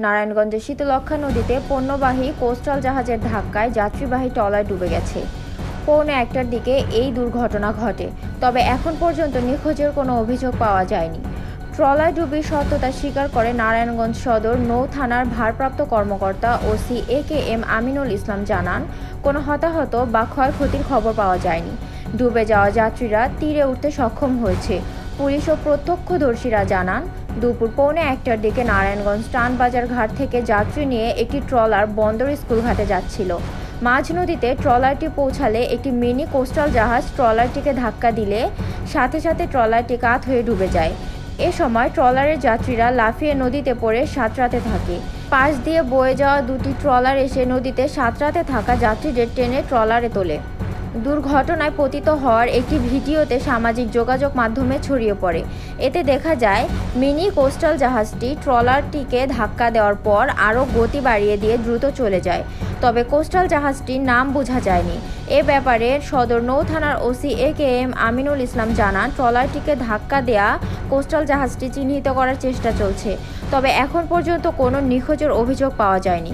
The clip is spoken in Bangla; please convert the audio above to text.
নারায়ণগঞ্জের শীতলক্ষ্যা নদীতে পণ্যবাহী কোস্টাল জাহাজের ধাক্কায় যাত্রীবাহী ট্রলার ডুবে গেছে। পৌনে 1টার দিকে এই দুর্ঘটনা ঘটে, তবে এখন পর্যন্ত নিখোঁজের কোনো অভিযোগ পাওয়া যায়নি। ট্রলার ডুবির সত্যতা স্বীকার করে নারায়ণগঞ্জ সদর নৌ থানার ভারপ্রাপ্ত কর্মকর্তা ওসি AKM আমিনুল ইসলাম জানান, কোনো হতাহত বা ক্ষয়ক্ষতির খবর পাওয়া যায়নি। ডুবে যাওয়া যাত্রীরা তীরে উঠতে সক্ষম হয়েছে। পুলিশ ও প্রত্যক্ষদর্শীরা জানান, দুপুর পৌনে 1টার দিকে নারায়ণগঞ্জ টানবাজার ঘাট থেকে যাত্রী নিয়ে একটি ট্রলার বন্দর স্কুলঘাটে যাচ্ছিল। মাঝ নদীতে ট্রলারটি পৌঁছালে একটি মিনি কোস্টাল জাহাজ ট্রলারটিকে ধাক্কা দিলে সাথে সাথে ট্রলারটি কাত হয়ে ডুবে যায়। এ সময় ট্রলারের যাত্রীরা লাফিয়ে নদীতে পড়ে সাঁতরাতে থাকে। পাশ দিয়ে বয়ে যাওয়া দুটি ট্রলার এসে নদীতে সাঁতরাতে থাকা যাত্রীদের টেনে ট্রলারে তোলে। দুর্ঘটনায় পতিত হওয়ার একটি ভিডিওতে সামাজিক যোগাযোগ মাধ্যমে ছড়িয়ে পড়ে। এতে দেখা যায় মিনি কোস্টাল জাহাজটি ট্রলারটিকে ধাক্কা দেওয়ার পর আরও গতি বাড়িয়ে দিয়ে দ্রুত চলে যায়। তবে কোস্টাল জাহাজটির নাম বোঝা যায়নি। এ ব্যাপারে সদর নৌ থানার ওসি AKM আমিনুল ইসলাম জানান, ট্রলারটিকে ধাক্কা দেয়া কোস্টাল জাহাজটি চিহ্নিত করার চেষ্টা চলছে, তবে এখন পর্যন্ত কোনো নিখোঁজের অভিযোগ পাওয়া যায়নি।